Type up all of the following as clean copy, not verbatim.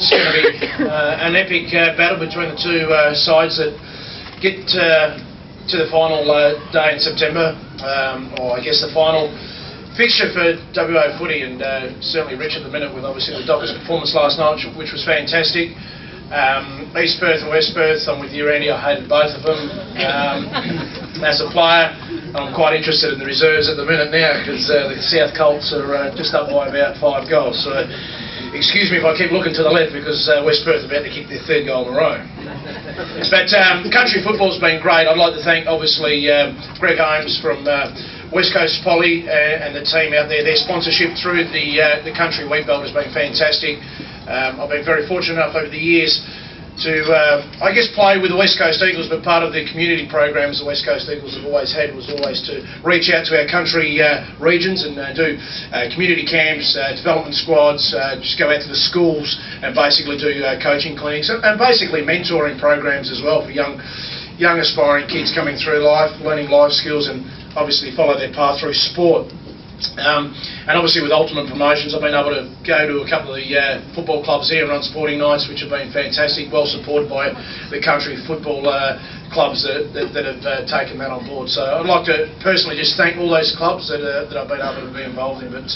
It's going to be an epic battle between the two sides that get to the final day in September, or I guess the final fixture for WA footy, and certainly rich at the minute with obviously the Dockers' performance last night, which was fantastic. East Perth and West Perth, I'm with you, Randy. I hated both of them. As a player, I'm quite interested in the reserves at the minute now because the South Colts are just up by about 5 goals. So excuse me if I keep looking to the left because West Perth are about to kick their 3rd goal in a row. But country football's been great. I'd like to thank obviously Greg Holmes from West Coast Poly and the team out there. Their sponsorship through the country wheat belt has been fantastic. I've been very fortunate enough over the years to, I guess, play with the West Coast Eagles, but part of the community programs the West Coast Eagles have always had was always to reach out to our country regions and do community camps, development squads, just go out to the schools and basically do coaching clinics and basically mentoring programs as well for young aspiring kids coming through life, learning life skills and obviously follow their path through sport. And obviously with Ultimate Promotions I've been able to go to a couple of the football clubs here and run sporting nights which have been fantastic, well supported by the country football clubs that have taken that on board. So I'd like to personally just thank all those clubs that I've been able to be involved in. But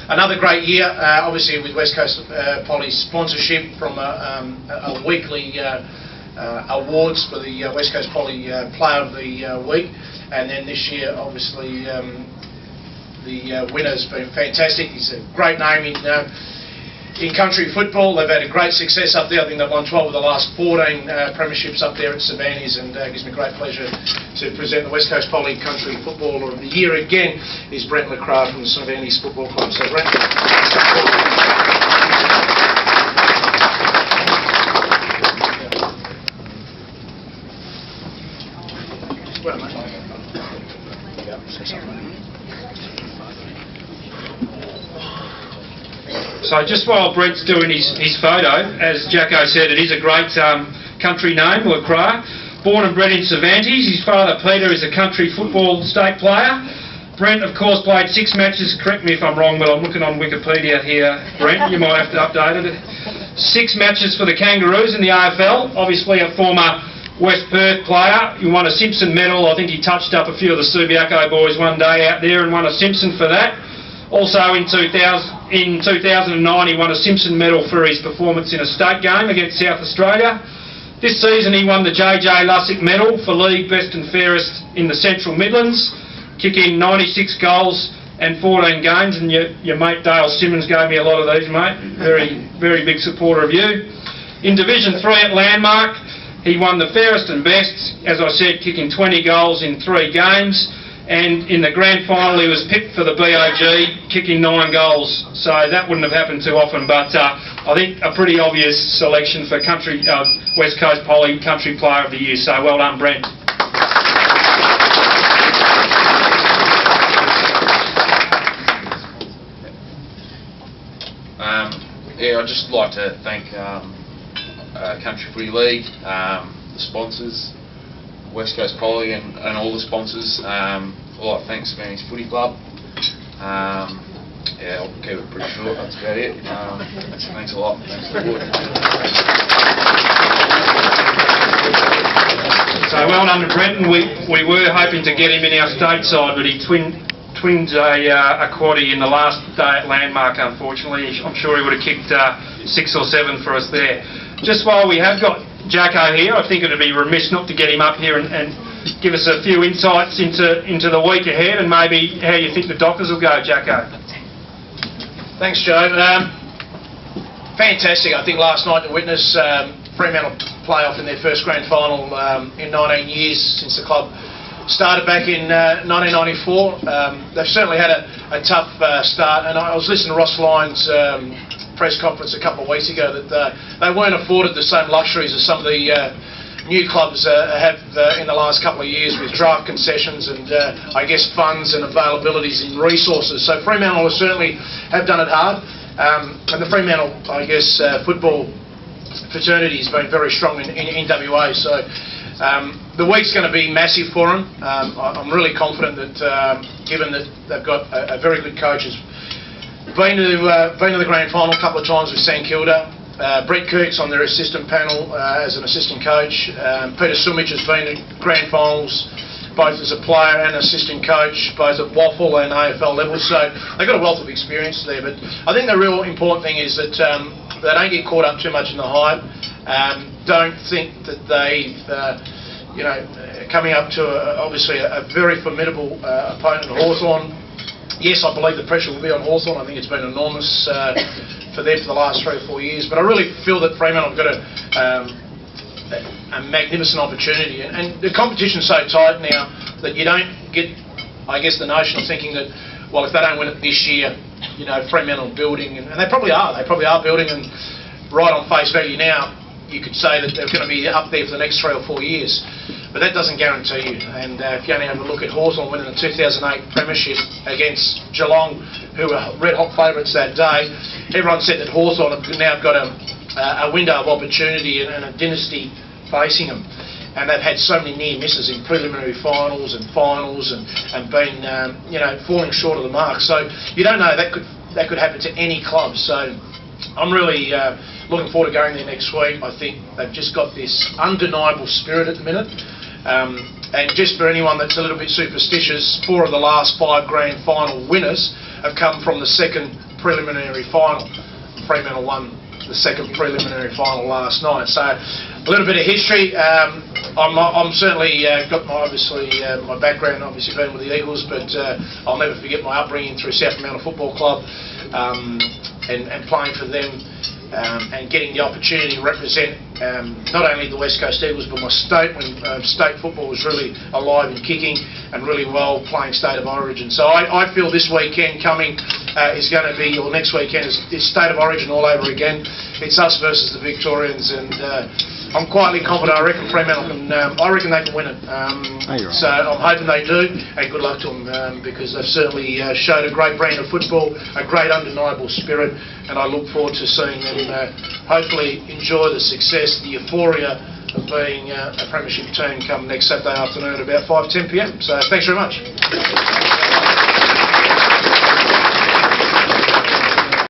another great year, obviously with West Coast Poly's sponsorship from a weekly awards for the West Coast Poly Player of the Week, and then this year obviously the winner's been fantastic. He's a great name in country football. They've had a great success up there. I think they've won 12 of the last 14 premierships up there at Savannah's, and it gives me great pleasure to present the West Coast Poly Country Footballer of the Year again is Brent LeCras from the Savannah's Football Club. So Brent. So just while Brent's doing his photo, as Jacko said, it is a great country name, LeCras. Born and bred in Cervantes, his father Peter is a country football state player. Brent, of course, played 6 matches, correct me if I'm wrong, but I'm looking on Wikipedia here, Brent, you might have to update it. 6 matches for the Kangaroos in the AFL, obviously a former West Perth player. He won a Simpson medal. I think he touched up a few of the Subiaco boys one day out there and won a Simpson for that. Also in 2009 he won a Simpson medal for his performance in a state game against South Australia. This season he won the JJ Lussick medal for league best and fairest in the Central Midlands, kicking 96 goals and 14 games, and your mate Dale Simmons gave me a lot of these, mate. Very big supporter of you. In Division 3 at Landmark he won the fairest and best, as I said, kicking 20 goals in 3 games. And in the grand final he was picked for the BOG, kicking 9 goals. So that wouldn't have happened too often, but I think a pretty obvious selection for country West Coast Poly Country Player of the Year. So well done, Brent. Yeah, I'd just like to thank Country Footy League, the sponsors, West Coast Poly and all the sponsors. I'd like to thank Savannah's Footy Club. Yeah, I'll keep it pretty short, that's about it. Thanks a lot. Thanks for the wood. So well done to Brenton. We were hoping to get him in our state side, but he twinged a quaddie in the last day at Landmark, unfortunately. I'm sure he would have kicked 6 or 7 for us there. Just while we have got Jacko here, I think it would be remiss not to get him up here and give us a few insights into the week ahead and maybe how you think the Dockers will go, Jacko. Thanks, Joe. Fantastic. I think last night to witness Fremantle play off in their first grand final in 19 years since the club started back in 1994. They've certainly had a tough start, and I was listening to Ross Lyon's press conference a couple of weeks ago that they weren't afforded the same luxuries as some of the new clubs have in the last couple of years with draft concessions and I guess funds and availabilities and resources. So Fremantle will certainly have done it hard, and the Fremantle, I guess, football fraternity has been very strong in WA. So the week's going to be massive for them. I'm really confident that given that they've got a very good coach, been to the grand final a couple of times with St Kilda, Brett Kirk's on their assistant panel as an assistant coach. Peter Sumich has been at grand finals both as a player and assistant coach, both at WACFL and AFL levels, so they've got a wealth of experience there. But I think the real important thing is that they don't get caught up too much in the hype. Don't think that they've, coming up to obviously a very formidable opponent, Hawthorn. Yes, I believe the pressure will be on Hawthorn. I think it's been enormous for them for the last 3 or 4 years. But I really feel that Fremantle have got a magnificent opportunity, and the competition's so tight now that you don't get, I guess, the notion of thinking that, well, if they don't win it this year, Fremantle building, and they probably are building, and right on face value now, you could say that they're going to be up there for the next 3 or 4 years, but that doesn't guarantee you. And if you only have a look at Hawthorn winning the 2008 Premiership against Geelong, who were red hot favourites that day, everyone said that Hawthorn have now got a window of opportunity and a dynasty facing them, and they've had so many near misses in preliminary finals and been falling short of the mark. So you don't know, that could happen to any club. So I'm really looking forward to going there next week. I think they've just got this undeniable spirit at the minute, and just for anyone that's a little bit superstitious, 4 of the last 5 grand final winners have come from the second preliminary final. Fremantle won the second preliminary final last night. So a little bit of history. I'm certainly got my background obviously being with the Eagles, but I'll never forget my upbringing through South Fremantle Football Club, and playing for them, and getting the opportunity to represent not only the West Coast Eagles but my state when state football was really alive and kicking and really well, playing state of origin. So I feel this weekend coming is going to be, or next weekend is state of origin all over again. It's us versus the Victorians, and I'm quietly confident. I reckon Fremantle can. I reckon they can win it. So I'm hoping they do, and good luck to them, because they've certainly showed a great brand of football, a great undeniable spirit, and I look forward to seeing them hopefully enjoy the success, the euphoria of being a premiership team come next Saturday afternoon at about 5:10 p.m. So thanks very much.